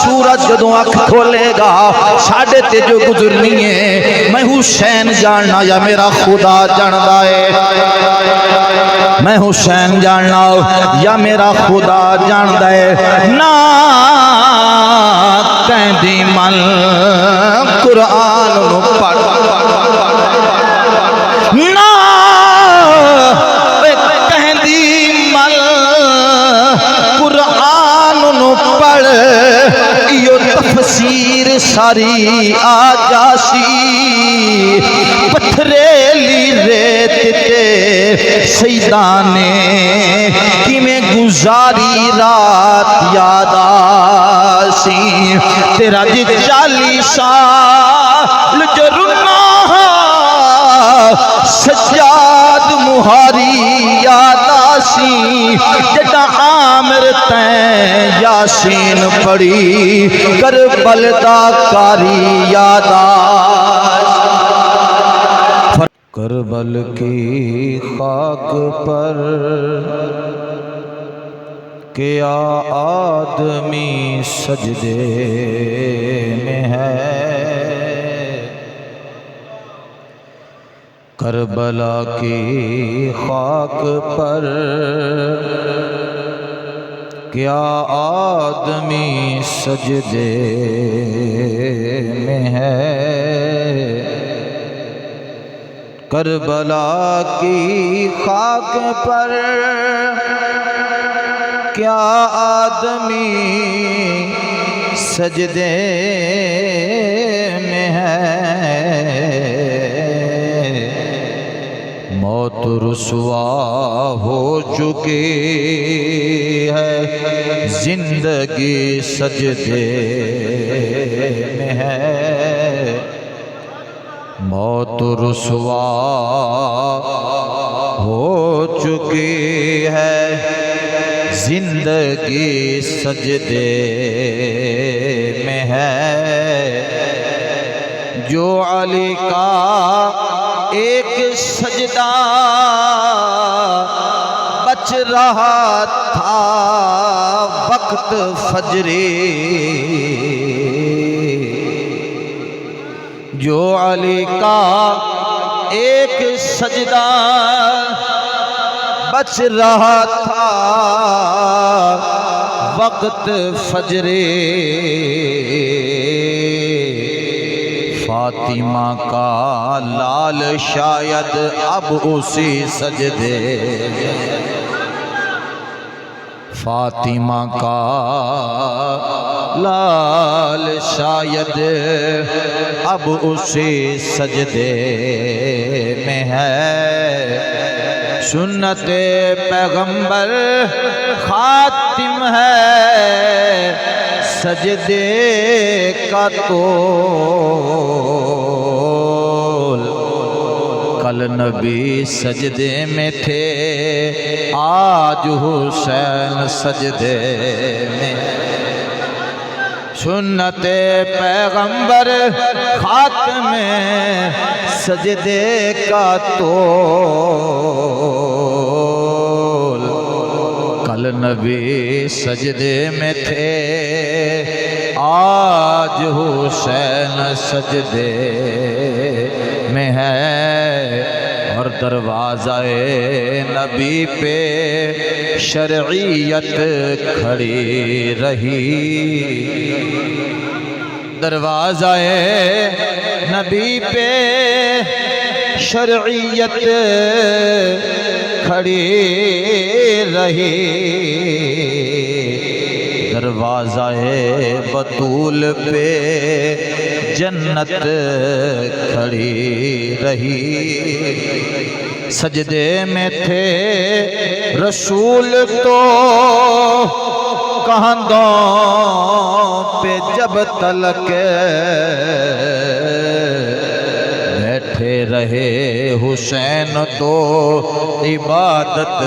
سورج جدوں اکھ کھولے گا ساڈے تے جو گزرنی ہے میں حسین جاننا یا میرا خدا جاندا ہے میں حسین جاننا یا میرا خدا جاندا ہے نا کہندی من قرآن نو پڑھ نا کہندی من قرآن نو پڑھ ایو تفسیر ساری آ جاسی پتھریلی ریت تے سیدانے کی میں گزاری رات یاد آسی تیرا جی 40 سال جو رنا سجاد مہاری یاد آسی جدا عامر تین یاسین پڑی کربل دا کاری یاد آسی کربل کی خاک پر کیا آدمی سجدے میں ہے کربلا کی خاک پر کیا آدمی سجدے میں ہے کربلا کی خاک پر کیا آدمی سجدے میں ہے موت رسوا ہو چکی ہے زندگی سجدے میں ہے موت رسوا ہو چکی ہے زندگی سجدے میں ہے جو علی کا ایک سجدہ بچ رہا تھا وقت فجری جو علی کا ایک سجدہ بچ رہا تھا وقت فجری فاطمہ کا لال شاید اب اسی سجدے فاطمہ کا لال شاید اب اسی سجدے میں ہے سنت پیغمبر خاتم ہے سجدے کا طول کل نبی سجدے میں تھے آج حسین سجدے میں سنت پیغمبر خاتم سجدے کا طول کل نبی سجدے میں تھے آج حسین سجدے میں ہے اور دروازہ نبی پہ شرعیت کھڑی رہی دروازہ نبی پہ شرعیت کھڑی رہی دروازہ بطول پہ جنت کھڑی رہی سجدے میں تھے رسول تو کندھوں پہ جب تلک بیٹھے رہے حسین تو عبادت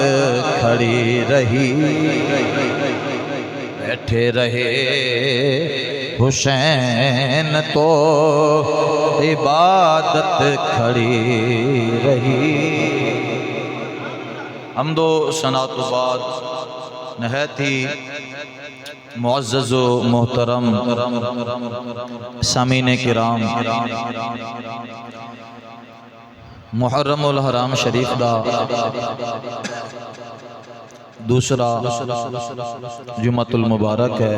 کھڑی رہی بیٹھے رہے حسین تو عبادت کھڑی رہی حمد و ثنا تو بعد نہایت ہی معزز و محترم سامعین کرام، محرم الحرام شریف دا دوسرا جمعۃ المبارک ہے۔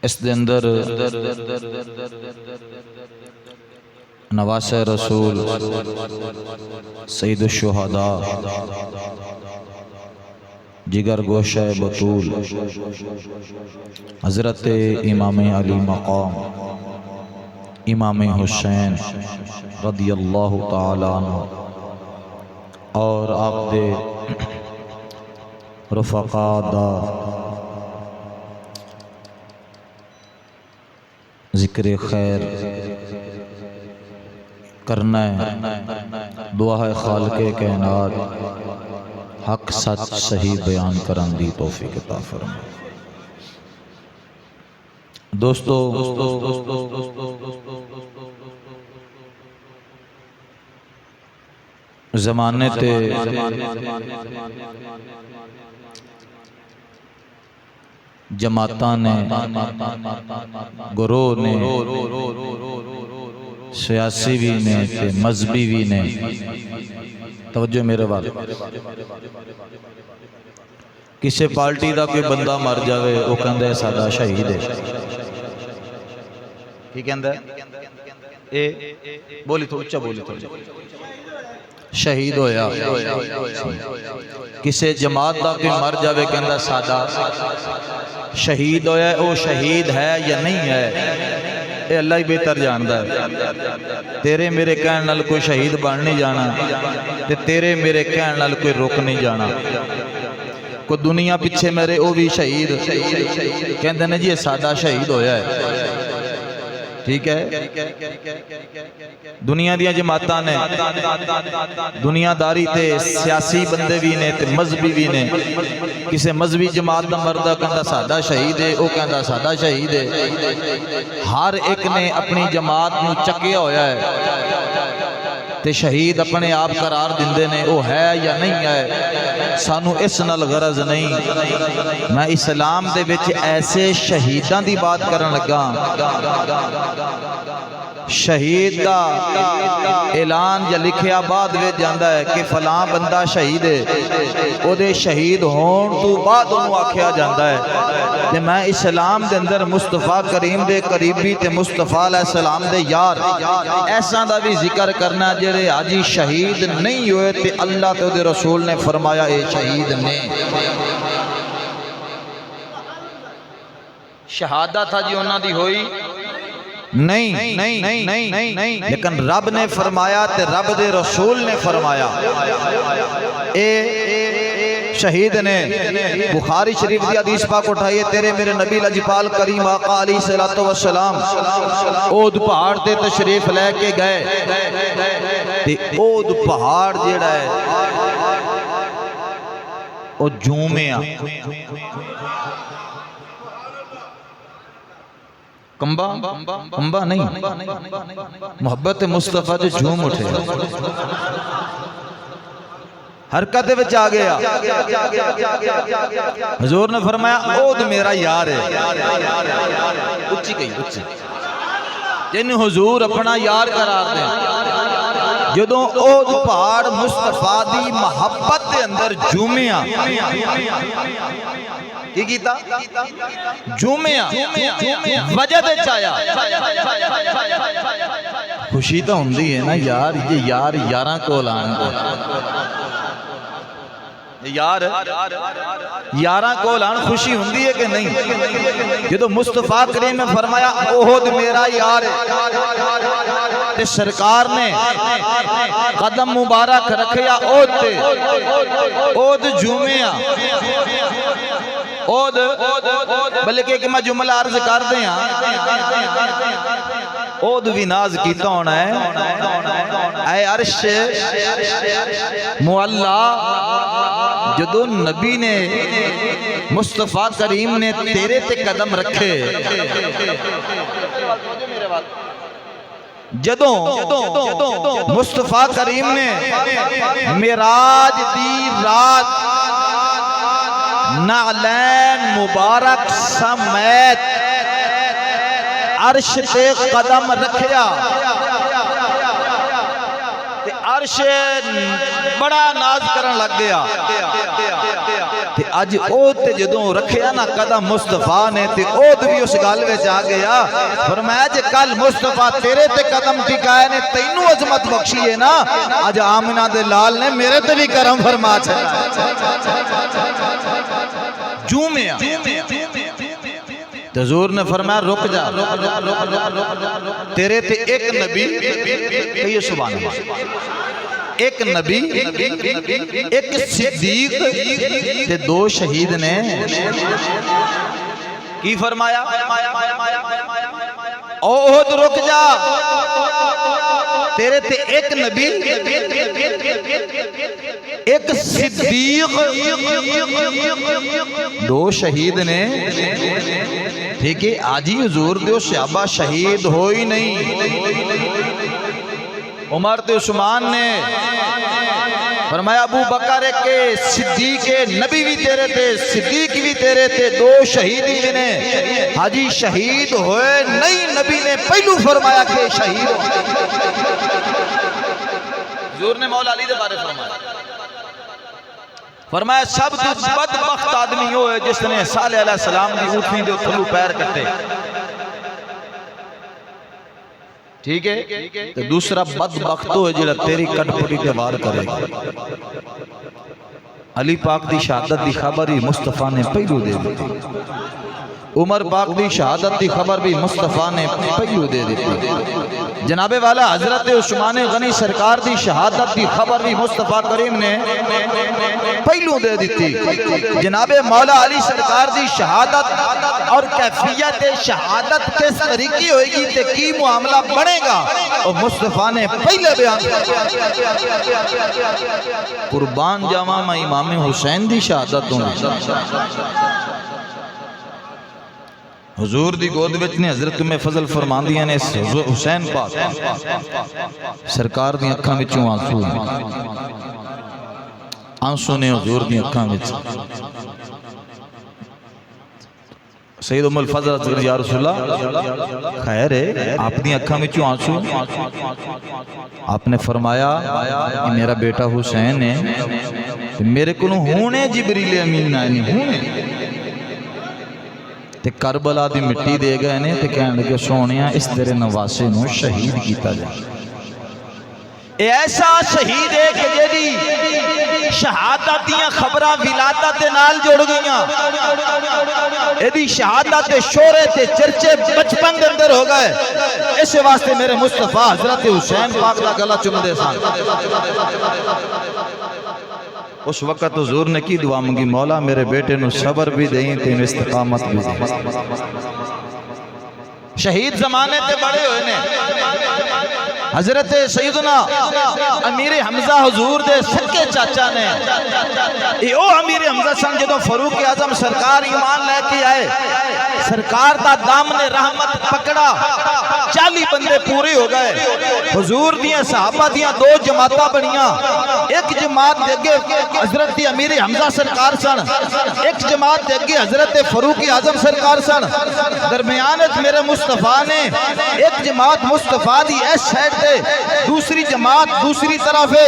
اس دے اندر نواسہ رسول سید الشہداء جگر گوشہ بطول حضرت امام علی مقام امام حسین رضی اللہ تعالی عنہ اور آپ دے رفقاء دا ذکر خیر کرنا ہے۔ دعا ہے خالق کائنات حق سچ صحیح بیان کرن دی توفیق عطا فرمائے۔ دوستو زمانے تے جماعتاں نے، گروہ نے، سیاسی بھی نے تے مذہبی بھی نے، توجہ میرے وال، کسی پارٹی دا کوئی بندہ مر جاوے وہ کہندا ہے ساڈا شہید ہے۔ کی کہندا ہے؟ اے بولی تو اچھا بولی تو شہید ہویا۔ کسی جماعت دا کوئی مر جاوے کہندا ساڈا شہید ہویا ہے، وہ شہید ہے یا نہیں ہے اے اللہ ہی بہتر جاندا ہے۔ تیرے میرے کہن نال کوئی شہید بن نہیں جانا تے تیرے میرے کہن نال کوئی رک نہیں جانا۔ کوئی دنیا پیچھے میرے وہ بھی شہید کہندے نے جی ساڈا شہید ہویا ہے، ٹھیک ہے۔ دنیا دیا جماعتاں نے، دنیا داری تے سیاسی بندے بھی نے تے مذہبی بھی نے، کسی مذہبی جماعت دا مردہ کہندا ساڈا شہید ہے، وہ کہندا ساڈا شہید ہے۔ ہر ایک نے اپنی جماعت نو چکیا ہویا ہے تے شہید اپنے آپ قرار دیندے نے، وہ ہے یا نہیں ہے، سانو اس نال غرض نہیں۔ میں اسلام دے وچ ایسے شہیداں دی بات کرن لگا، شہید دا اعلان یا لکھیا بعد وچ جاندا ہے کہ فلاں بندہ شہید ہے، او دے شہید ہون تو بعد انہوں آکھیا جاندا ہے۔ تے میں اسلام دے اندر مصطفیٰ کریم دے قریبی تے مصطفیٰ علیہ السلام دے یار ایسا دا بھی ذکر کرنا جڑے آجی شہید نہیں ہوئے تے اللہ تے دے رسول نے فرمایا اے شہید نے۔ شہادت تھا جی انہاں دی ہوئی نہیں، لیکن رب نے فرمایا تے رب دے رسول نے فرمایا اے شہید نے۔ بخاری شریف دی حدیث پاک اٹھائیے، تیرے میرے نبی لجپال کریم آقا علیہ الصلوۃ والسلام اود پہاڑ تے تشریف لے کے گئے تے اود پہاڑ جیڑا ہے او جومیا کمبا نہیں، محبت مصطفیٰ جو جھوم اٹھے حرکت وچ آ گیا۔ حضور نے فرمایا اود میرا یار ہے، اچھی گئی اچھی، جن حضور اپنا یار قرار دیں۔ جدوں اود پہاڑ مصطفیٰ دی محبت دے اندر جھومیا، کی کیتا؟ جھومیا، وجہ دے چایا۔ خوشی تو ہوندی ہے نا یار، یہ یار یاراں کول آن کو، یاراں کول آن خوشی ہوندی ہے کہ نہیں؟ جدو مصطفیٰ کریم نے فرمایا احد میرا یار ہے تے سرکار نے قدم مبارک رکھیا احد تے، احد جھومیا، احد بلکہ کہ میں جملہ عرض کر دیا احد بھی ناز کیتا ہونا ہے۔ اے عرش معلا جدو نبی نے مصطفیٰ کریم نے تیرے تے قدم رکھے، جدوں مصطفیٰ کریم نے معراج دی رات نعلین مبارک سمیت عرش تے قدم رکھیا تے عرش بڑا ناز کرن لگ گیا تے اج او تے جدوں رکھیا نا قدم مصطفیٰ نے تے او بھی اس گل وچ آ گیا فرمایا جے کل مصطفیٰ تیرے تے قدم ٹکائے نے تینوں عظمت بخشی ہے نا اج آمنہ دے لال نے میرے تے بھی کرم فرما چھڑا جو میں حضور نے فرمایا رک جا تیرے تے ایک نبی کہیے سبحان اللہ ایک نبی ایک صدیق تے دو شہید نے کی فرمایا احد رک جا تیرے تے ایک نبی ایک صدیق دو شہید نے ٹھیک ہے آجی حضور دیو صحابہ شہید ہوئی نہیں عمر تے عثمان نے فرمایا ابو بکر کے صدیق نبی بھی تیرے تے صدیق بھی تیرے تے دو شہید ہی نے حاجی شہید ہوئے نہیں نبی نے پہلو فرمایا کہ شہید ہوئے حضور نے مولا علی دے بارے فرمایا سب تو بدبخت آدمی ہوئے جس نے صالح علیہ السلام دی اونٹنی دے تھلو پیر کٹے ٹھیک ہے تو دوسرا بدبخت ہوئے جلہ تیری کٹ پڑی تے وار کرے گا علی پاک دی شہادت دی خبر ہی مصطفیٰ نے پہلو دے دیتی عمر پاک دی شہادت دی خبر بھی مصطفیٰ نے پہلو دے دیتی جناب والا حضرت عثمان غنی سرکار دی شہادت دی خبر بھی مصطفیٰ کریم نے پہلو دے دیتی جناب مولا علی سرکار دی شہادت اور کیفیت شہادت کس طریقے ہوئے گی تے کی معاملہ بڑھے گا اور مصطفیٰ نے پہلے بیان قربان جاواں میں امام حسین دی شہادت ہوں حضور دی گود وچ نے حضرت میں فضل فرمان دیا نے حسین پاک سرکار دی اکھاں وچوں آنسو نے حضور دی اکھاں وچ سید ام الفضل حضرت یا رسول اللہ خیر ہے آپ دی اکھاں وچوں آنسو آپ نے فرمایا کہ میرا بیٹا حسین ہے میرے کو ہونے جبریل امین آئے ہونے تے کربلا دی مٹی دے گئے نے تے کہنے لگے سونیا اس تیرے نواسے نو شہید کیتا جائے اے ایسا شہید ہے کہ جیدی شہادت دیاں خبرہ ولادت دے نال جوڑ گئیاں ایدی شہادت شورے تے چرچے بچپن دے اندر ہو گئے اس واسطے میرے مصطفیٰ حضرت حسین پاک دا گلہ چم دے سان اس وقت حضور نے کی دعا مانگی مولا میرے بیٹے نو صبر بھی دیں تین استقامت بھی دیں شہید زمانے تے بڑے ہوئے نے حضرت سیدنا امیر حمزہ حضور دے سکے چاچا نے او امیر حمزہ سن جدو فاروق اعظم سرکار ایمان لے کے آئے سرکار دا دامن رحمت پکڑا 40 بندے پورے ہو گئے حضور دیاں صحابہ دیاں دو جماعتاں بنیاں ایک جماعت دے گے حضرت امیر حمزہ سرکار سن ایک جماعت دے گے حضرت فاروق اعظم سرکار سن درمیانت میرے مصطفیٰ نے ایک جماعت مصطفیٰ دی اس سائڈ دے دوسری جماعت دوسری طرف ہے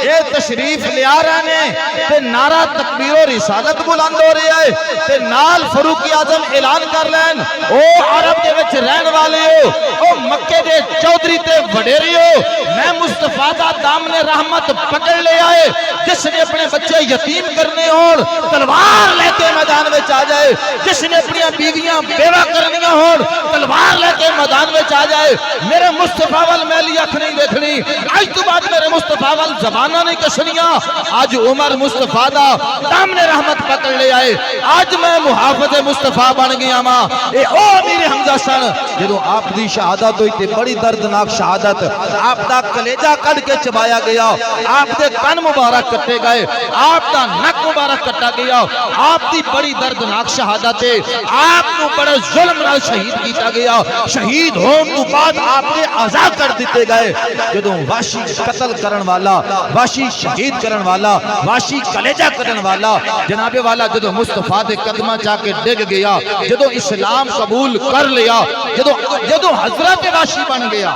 اے تشریف لیا رہے نے تے نعرہ تکبیر و رسالت بلند ہو رہی ہے تے نال فاروق اعظم اعلان کر لین او عرب دے وچ رہن والے ہو او مکے دے چودھری تے وڈیری ہو میں مصطفیٰ دا دامن رحمت پکڑ لے آئے جس نے اپنے بچے یتیم کرنے ہون تلوار لے کے میدان وچ آ جائے جس نے اپنی بیویاں بیوہ کرنیاں ہون تلوار لے کے میدان وچ آ جائے میرے مصطفیٰ وال میلی اکھ نہیں دیکھنی آج تو بعد میرے مصطفیٰ وال زبانہ نہیں کشنیاں آج عمر مصطفیٰ دا دامن رحمت پکڑ لے آئے آج میں محافظ مصطفیٰ بن گیا فرماوا اے او امیر حمزہ سن جدوں آپ دی شہادت ہوئی تے بڑی دردناک شہادت آپ دا کلیجہ کڈ کے چبایا گیا آپ دے کن مبارک کٹے گئے آپ دا نک مبارک کٹا گیا آپ دی بڑی دردناک شہادت ہے آپ کو بڑے ظلم نال شہید کیتا گیا شہید ہون تو بعد آپ نے عزا کر دیتے گئے جدوں واشی قتل کرن والا واشی شہید کرن والا واشی کلیجہ کرن والا جناب والا جدوں مصطفیٰ دے قدمہ جا کے ڈگ گیا جدوں اسلام قبول کر لیا جدوں حضرت واشی بن گیا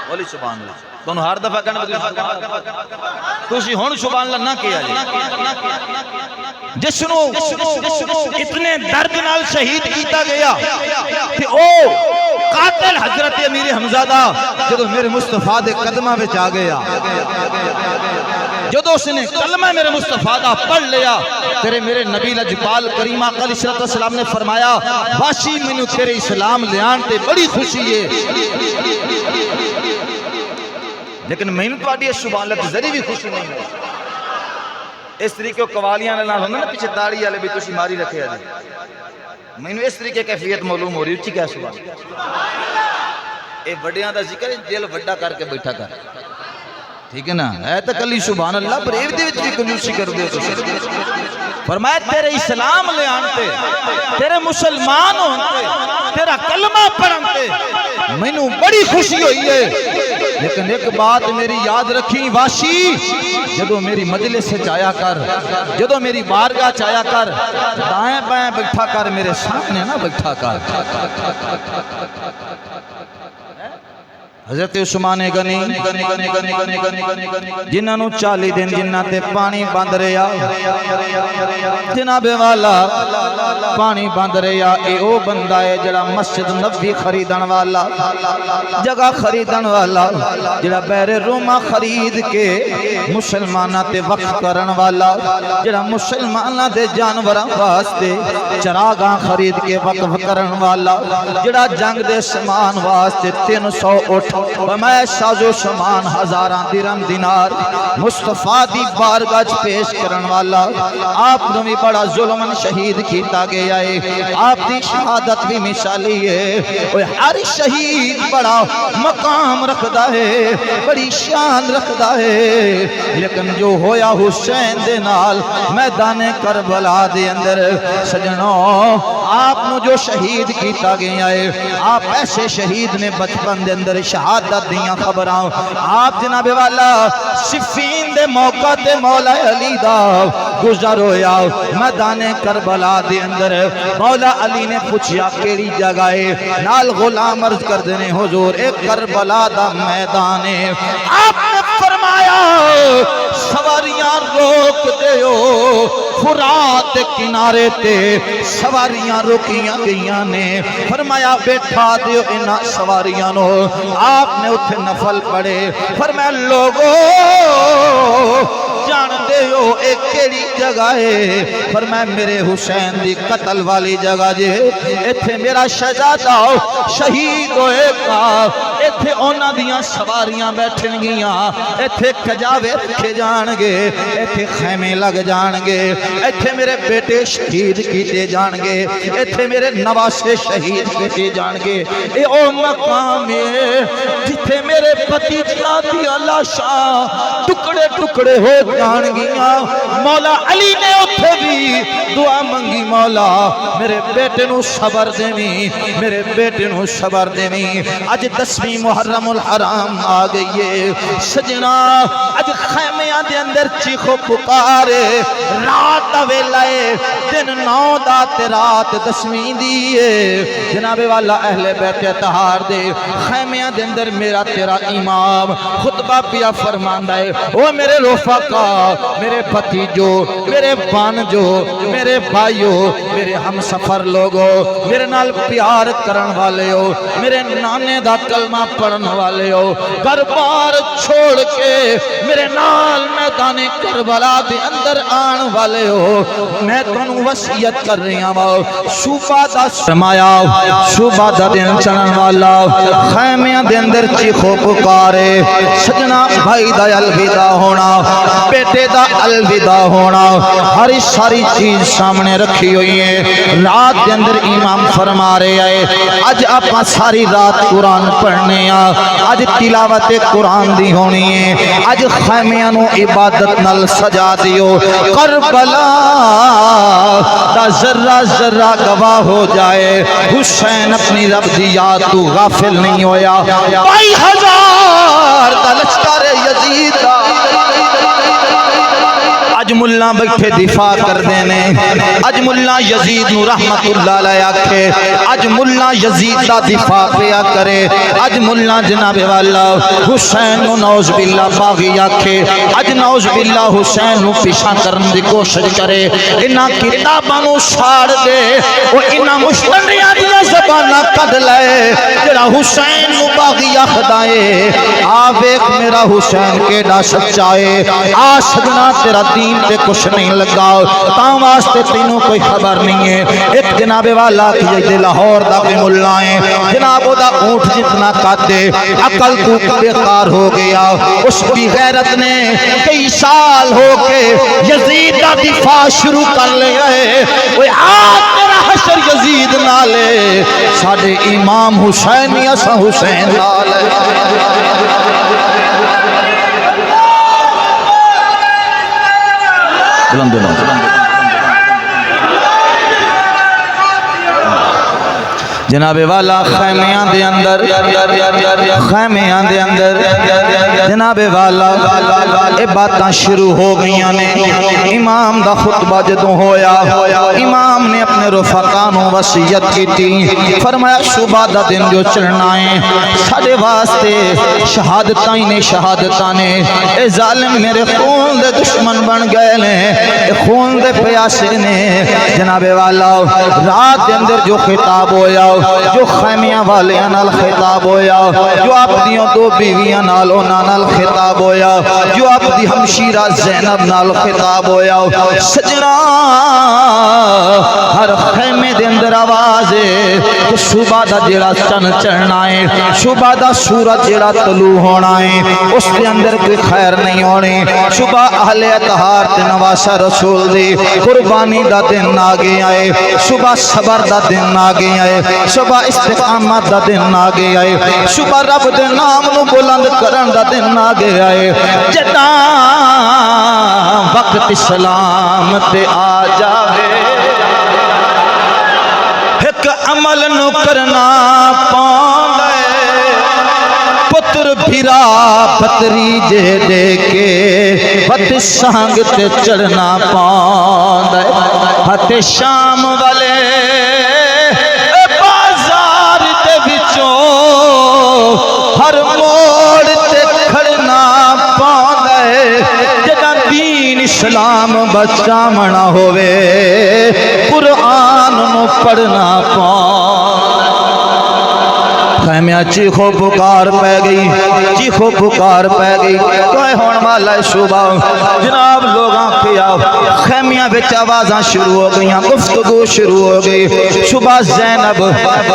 بولی سبحان اللہ تنہوں ہر دفعہ کہنا تسی ہون سبحان اللہ نہ کیا جس نو اتنے درد نال شہید کیتا گیا کہ او قاتل حضرت امیر حمزہ دا جدو میرے مصطفیٰ دے قدمہ وچ آ گیا جدو اس نے کلمہ میرے مصطفیٰ دا پڑھ لیا تیرے میرے نبی لجپال کریم آقا علیہ السلام نے فرمایا واشی منو تیرے اسلام لیان تے بڑی خوشی ہے لیکن میں نے تو آڈی ہے سبحان اللہ ذری بھی خوشی نہیں ہے اس طریقے قوالیاں نہ ہونا نا پیچھے داڑھی والے بھی تسی ماری رکھے ہیں میں نے اس طریقے کیفیت معلوم ہو رہی اچھی کیا سبحان اے بڑیاں دا ذکر دل بڑا کر کے بیٹھا کر ٹھیک ہے نا اے تو کلی سبحان اللہ پر ایک دے وچ بھی کنجوسی کر دے فرمایا تیرے اسلام لے آنتے تیرے مسلمان ہوتے تیرا کلمہ پڑھنتے میں نے بڑی خوشی ہوئی ہے لیکن ایک بات میری یاد رکھی واشی جدو میری مجلس سے چایا کر جدو میری بارگاہ چایا کر دائیں بائیں بیٹھا کر میرے سامنے نہ بیٹھا کر حضرت عثمان غنی جنہاں نو 40 دن جنہاں تے پانی بند رہیا جناب والا پانی بند رہیا اے او بندہ ہے جڑا مسجد نبوی خریدن والا جگہ خریدن والا جڑا بحر روما خرید کے مسلماناں تے وقف کرن والا جڑا مسلماناں دے جانوراں واسطے چراغاں خرید کے وقف کرن والا جڑا جنگ دے سامان واسطے 300 اٹھ میں سازو سامان ہزاراں درہم دینار مصطفیٰ دی بارگاہ پیش کرن والا آپ نے بھی بڑا ظلم شہید کیتا گیا ہے آپ دی شہادت بھی مثالی ہے ہر شہید بڑا مقام رکھدا ہے بڑی شان رکھدا ہے لیکن جو ہویا حسین دے نال میدان کربلا دے اندر سجنوں آپ نے جو شہید کیتا گیا ہے آپ ایسے شہید نے بچپن دے اندر شہادت دیاں خبراں آپ جناب والا صفین دے موقع تے مولا علی دا گزر ہویا میدان کربلا دے اندر مولا علی نے پوچھیا کیڑی جگہ ہے نال غلام عرض کر دینے حضور ایک کربلا دا میدان ہے آپ نے فرمایا سواریاں روک دیو فرات کنارے تے سواریاں روکیاں گئیاں نے فرمایا بیٹھا دیو انہاں سواریاں نو آپ نے اتھے نفل پڑے فرمایا لوگو جان دے ہو ایک کیڑی جگہ ہے فرمایا میرے حسین دی قتل والی جگہ جے ایتھے میرا شہزادہ شہید ہوئے گا ایتھے اونا دیاں سواریاں بیٹھن گیاں ایتھے کجاوے رکھے جانگے ایتھے خیمے لگ جانگے ایتھے میرے بیٹے شہید کیتے جانگے ایتھے میرے نواسے شہید کیتے جانگے اے او مقام ہے جتھے میرے پتی جناتی اللہ شاہ ٹکڑے ٹکڑے ہو جانگیاں مولا علی نے اتھے بھی دعا منگی مولا میرے بیٹے نو صبر دیویں میرے بیٹے نو صبر دیویں اج 10ویں محرم الحرام آ گئی ہے سجنا اج خیمیاں دے اندر چیخو پکارے رات ویلائے دن 9 دا تے رات 10ویں دیئے جناب والا اہل بیت اطہار دے خیمیاں دے اندر میرا تیرا امام خطبہ پیا فرماندہ ہے وہ میرے رفقا میرے پتی جو میرے بان جو میرے بھائیو میرے ہم سفر لوگو میرے نال پیار کرن والے ہو میرے نانے دا کلمہ پڑھن والے ہو گھر بار چھوڑ کے میرے نال میدان کربلا دے اندر آن والے ہو میں تنوں وصیت کر رہی ہوں صبح دا فرمایا صبح دا دن چڑھن والا خیمیاں دے اندر چیخو پکارے سجنا بھائی دا الوداع ہونا بیٹے دا الوداع ہونا ہر ساری چیز سامنے رکھی ہوئی ہے رات دے اندر امام فرما رہے آئے اج آپاں ساری رات قرآن پڑھنے اج تلاوت قرآن دی ہونی ہے اج خیمیاں نو عبادت نل سجا دیو کربلا دا ذرہ ذرہ گواہ ہو جائے حسین اپنی رب دی یاد تو غافل نہیں ہویا 22,000 دا لشکر یزید دا اج ملہ بیٹھے دفاع کر دینے اج ملہ یزید نو رحمت اللہ علیہ آکھے اج ملہ یزید دا دفاع پیا کرے اج ملہ جناب والا حسین نو نعوذ باللہ باغی آکھے اج نعوذ باللہ حسین نو پیشا کرن دی کوشش کرے انہاں کتاباں نو ساڑ دے او انہاں مشتریاں دی زباناں کڈ لے جڑا حسین نو باغی آکھدائے آ ویکھ میرا حسین کیڑا سچا ہے آ سجنا تیرا دین تے کچھ نہیں لگا تاں واسطے تینوں کوئی خبر نہیں ہے ایک جناب والا کہ لاہور دا کوئی ملا ہے جناب دا اونٹ جتنا قد عقل تو بیکار ہو گیا اس کی غیرت نے کئی سال ہو کے یزید دا دفاع شروع کر لیا ہے وہ آج تیرا حشر یزید نالے ساڑھے امام حسین یا سا حسین نالے بلند بلند جناب والا خیمیاں دے اندر جناب والا اے باتاں شروع ہو گئیاں نے امام دا خطبہ جدوں ہویا امام نے اپنے رفقاء نو وصیت کی تھی فرمایا صبح دا دن جو چڑھنا ہے ساڑے واسطے شہادتاں نے اے ظالم میرے خون دے دشمن بن گئے نے اے خون دے پیاسے نے جناب والا رات دے اندر جو خطاب ہویا جو خیمیاں والیاں نال خطاب ہویا جو اپنیوں دو بیویاں نال اونا نال خطاب ہویا جو اپنی ہمشیرہ زینب نال خطاب ہویا سجنا ہر خیمے دے اندر آواز ہے کہ صبح دا جڑا چن چڑھنا ہے صبح دا سورج جڑا طلوع ہونا ہے اس دے اندر کوئی خیر نہیں ہونی صبح اہل اطہار تے نواسہ رسول دی قربانی دا دن آگے آئے صبح صبر دا دن آگے آئے صبح استقامت دا دن آگے آئے صبح رب دے نام نو بلند کرن دا دن آگے آئے جدا وقت اسلام تے آ جاوے ایک عمل نو کرنا پاندے پتر بھیرا پتری جے دے کے بت سانگ تے چڑھنا پاندے ہت شام والے ہر موڑ تے کھڑنا پاندے جدا دین اسلام بچا منا ہوئے قرآن نو پڑھنا پاندے خیمیاں چیخو پکار پہ گئی چیخو پکار پہ گئی کوئی ہون والا صبح جناب لوگاں کیا خیمیاں بچ آوازاں شروع ہو گئی گفتگو شروع ہو گئی صبح زینب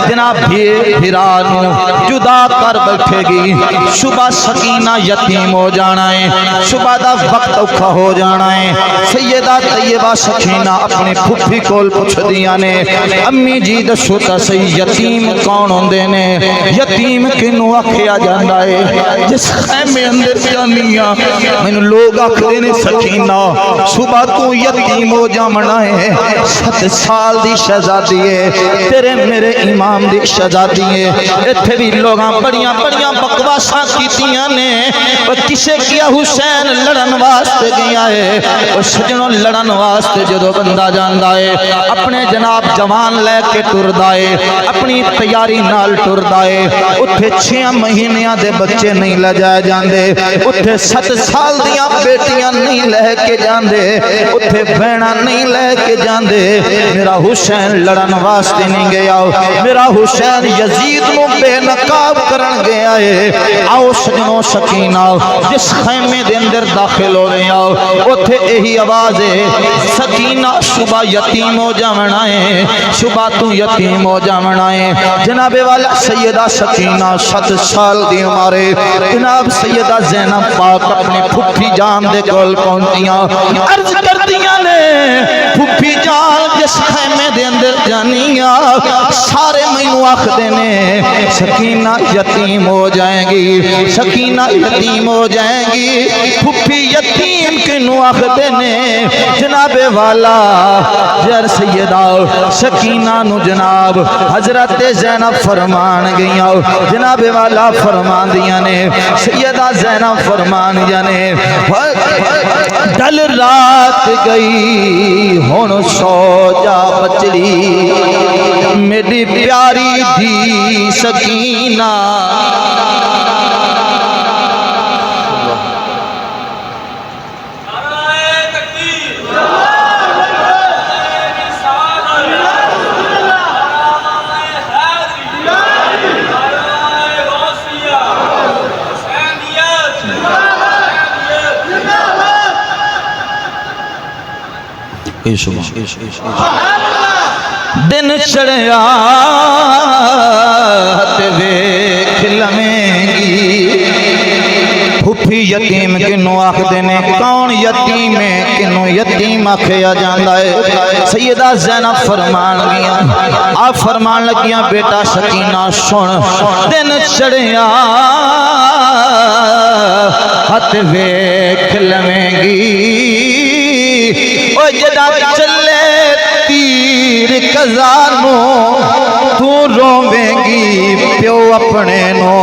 جناب بھیرانو جدا کر بیٹھے گی صبح سکینہ یتیم ہو جانا ہے صبح دا وقت اوکھا ہو جانا ہے سیدہ طیبہ سکینہ اپنے پھپھی کول پوچھ دیا نے امی جی دسو تا سی یتیم کون ہوندے نے یتیم کنو آکھیا جاندا ہے جس خیمے اندر جانیاں مینوں لوگ آکھدے نے سکینہ صبح تو یتیم ہو جامنا ہے 7 سال دی شہزادی ہے تیرے میرے امام دی شہزادی ہے ایتھے بھی لوگاں بڑیاں بکواساں کیتیاں نے کسے کیا حسین لڑن واسطے گیا ہے سجنوں لڑن واسطے جدو بندہ جاندا ہے اپنے جناب جوان لے کے ٹردا ہے اپنی تیاری نال ٹردا ہے اتھے 6 مہینیاں دے بچے نہیں لے جائے جاندے اتھے 7 سال دیاں بیٹیاں نہیں نہیں لے کے جاندے اتھے بہنا نہیں لے کے جاندے میرا حسین لڑن واسطے نہیں گیا میرا حسین یزید نو بے نقاب کرن گیا ہے آؤ سجنوں سکینہ جس خیمے دے اندر داخل ہو رہے آؤ اتھے یہی آواز ہے سکینہ صبح یتیم ہو جاونا ہے صبح تو یتیم ہو جاونا ہے جناب والا سیدہ سکینہ 7 سال دی عمر جناب سیدہ زینب پاک اپنے پھپھی جان دے کول پہنچیاں عرض کر دیاں نے پھپھی جان جس خیمے دے اندر جانیاں سارے مینوں آکھدے نے سکینہ یتیم ہو جائیں گی سکینہ یتیم ہو جائیں گی پھپھی یتیم کنوں آکھدے نے جناب والا جر سیدہ سکینہ نو جناب حضرت زینب فرمان گئیاں جناب والا فرمان دیاں نے سیدہ زینب فرمان دیاں نے ڈل رات گئی ہن سو جا بچڑی میری پیاری دی سکینہ دن چڑھیا تے ویکھ لویں گی پھپھی یتیم کنوں آکھدے نے کون یتیم ہے کنوں یتیم آکھیا جاندا ہے سیدہ زینب فرمان گیاں آپ فرمان لگیاں بیٹا سکینہ سن دن چڑھیا تے ویکھ لویں گی او جدا چلے تیر کزانوں تو روویں گی پیو اپنے نو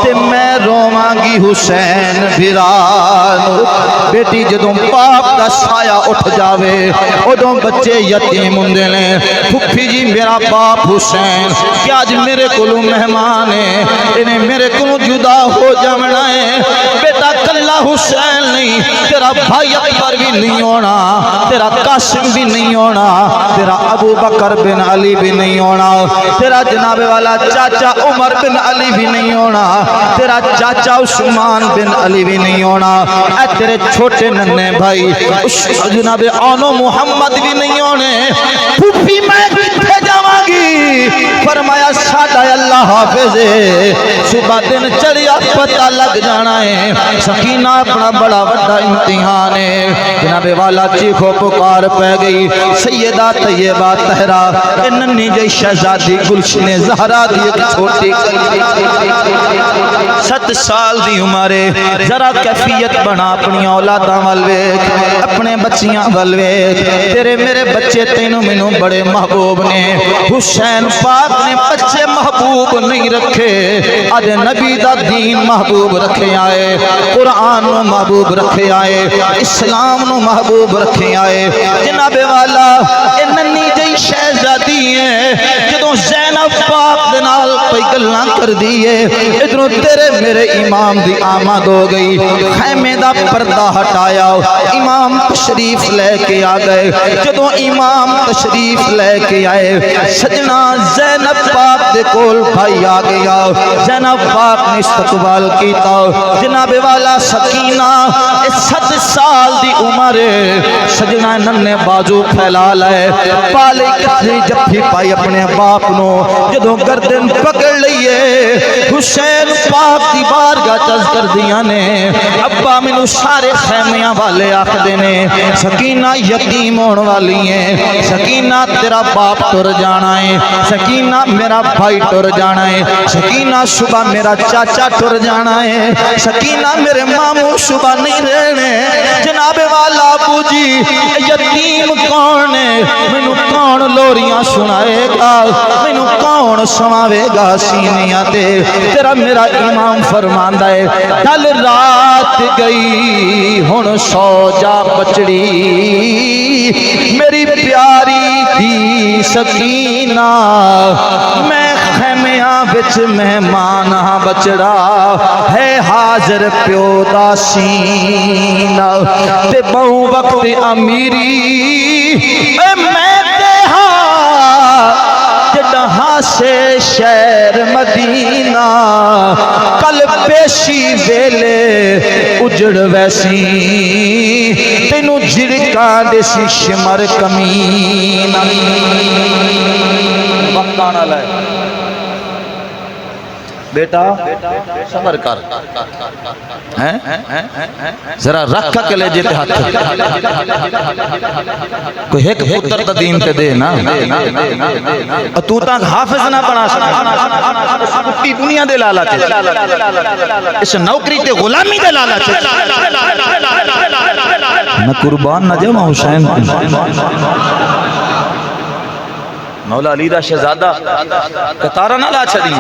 تے میں روواں گی حسین بھرانو بیٹی جدوں باپ دا سایہ اٹھ جاوے ادوں بچے یتیم ہوندے نے پھپھی جی میرا باپ حسین کیا آج میرے کولوں مہمان ہے انہیں میرے کولوں جدا ہو جاونا ہے بیٹا کلا حسین نہیں تیرا بھائی اکبر بھی نہیں ہونا تیرا قاسم بھی نہیں ہونا تیرا ابو بکر بن علی بھی نہیں ہونا تیرا جناب والا چاچا عمر بن علی بھی نہیں ہونا تیرا چاچا عثمان بن علی بھی نہیں ہونا اے تیرے چھوٹے ننے بھائی جناب آنو محمد بھی نہیں ہونے پھوپھی میں کتھے جاواں گی فرمایا ساڈا اللہ حافظ ہے صبح دن چڑھیا پتہ لگ جانا ہے سکینہ اپنا بڑا بڑا امتحان ہے جناب والا چیخو پکار پہ گئی سیدہ طیبہ طہرہ ننھی جی شہزادی گلشن زہرا دی ایک چھوٹی 7 سال دی عمرے ذرا کیفیت بنا اپنی اولاداں ول ویکھ اپنے بچیاں ول ویکھ تیرے میرے بچے تینوں مینوں بڑے محبوب نے حسین پاک نے بچے محبوب نہیں رکھے اج نبی دا دین محبوب رکھے آئے قرآن نو محبوب رکھے آئے اسلام نو محبوب رکھے آئے جناب والا اے ننھی جی شہزادی ہے جدوں زینب پاک دے نال کوئی گلاں کر دیے ادھروں تیرے میرے امام دی آمد ہو گئی خیمے دا پردہ ہٹایا امام تشریف لے کے آ گئے جدوں امام تشریف لے کے آئے سجنا زینب پاک دے کول بھائی آ گیا زینب پاک نے استقبال کیتا جناب والا سکینہ 7 سال دی عمر سجنا ننے بازو پھیلا لائے پالے کتنی جفی پائی اپنے باپ نو جدوں گردن پکڑ لئیے حسین پاک دی بارگاہ چز کر دیا نے ابا مینوں سارے خیمیاں والے آکھدے نے سکینہ یتیم ہون والی ہے سکینہ تیرا باپ ٹر جانا ہے سکینہ میرا بھائی ٹر جانا ہے سکینہ صبح میرا چاچا ٹر جانا ہے سکینہ میرے ماموں صبح نہیں رہنے جناب والا ابو جی یتیم کون ہے مینوں کون لوریاں سنائے گا مینوں کون سناوے گا سینیاں تے تیرا میرا امام فرماندا ہے ڈل رات گئی ہن سو جا بچڑی میری پیاری دی سکینہ میں خیمیاں بچ مہمان بچڑا ہے حاضر پیو دا سینہ تے بہو وقت امیری اے میں تے ہاں جڑا سے شہر مدینہ کل پیشی ویلے اجڑ ویسی تینوں جھڑکاں دے سی شمر کمینہ وقت آنا لائے بیٹا صبر کر ذرا رکھ کے لے جیتے ہاتھ کوئی ایک پتر تا دین تے دے نا تو تاں حافظ نہ بنا سکتا کتی دنیا دے لالا چے اس نوکری تے غلامی دے لالا چے نہ قربان نہ جمع حسین مولا علی دا شہزادہ قطارہ نہ لا چھڑی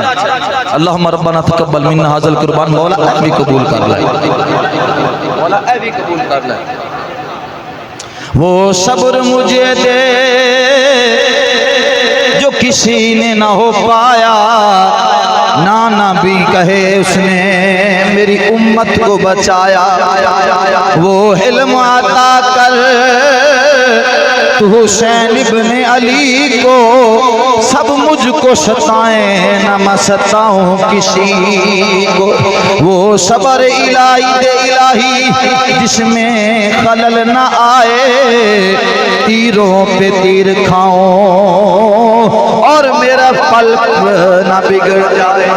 اللہم ربنا تقبل منا ھذا القربان مولا اے بھی قبول کر لائے مولا اے بھی قبول کر لائے وہ صبر مجھے دے جو کسی نے نہ ہو پایا نانا بھی کہے اس نے میری امت کو بچایا وہ علم عطا کر تو حسین ابن علی کو سب مجھ کو ستائیں نہ میں ستاؤں کسی کو وہ صبر الہی دے الہی جس میں خلل نہ آئے تیروں پہ تیر کھاؤں اور میرا قلب نہ بگڑ جائے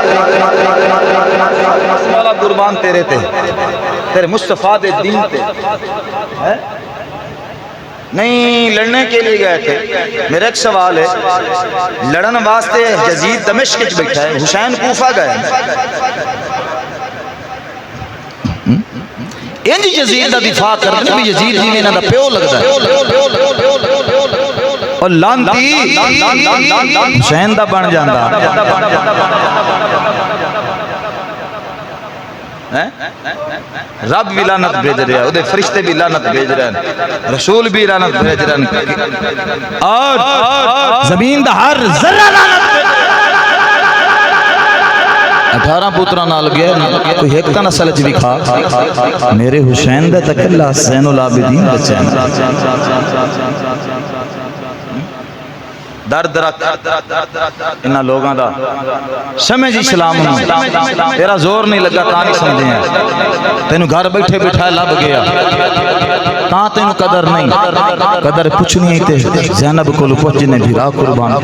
مولا قربان تیرے تے تیرے مصطفیٰ دے دین تے نہیں لڑنے کے لیے گئے تھے میرا ایک سوال ہے لڑن واسطے یزید دمشق وچ بیٹھا ہے حسین کوفہ گئے انج یزید دا دفاع کرنے بھی یزید جی نے انہاں دا پیو لگدا ہے اور لانتی حسین دا بن جاندا رب بھی لعنت بھیج رہا ہے وہ فرشتے بھی لعنت بھیج رہے ہیں رسول بھی لعنت بھیج رہے ہیں اور زمین دا ہر ذرہ لعنت بھیج رہے ہیں 18 پترہ نال گیا کوئی ایک تا نسل چ بھی کھا میرے حسین دا تک اللہ حسین العابدین بچین درد رکھ انہاں لوگاں دا سمجھ اسلام تیرا زور نہیں لگا تا نہیں سمجھے ہیں تینوں گھر بیٹھے بٹھائے لب گیا تا تینوں قدر نہیں قدر کچھ نہیں تے زینب کو پہنچ جنہیں بھیرا قربان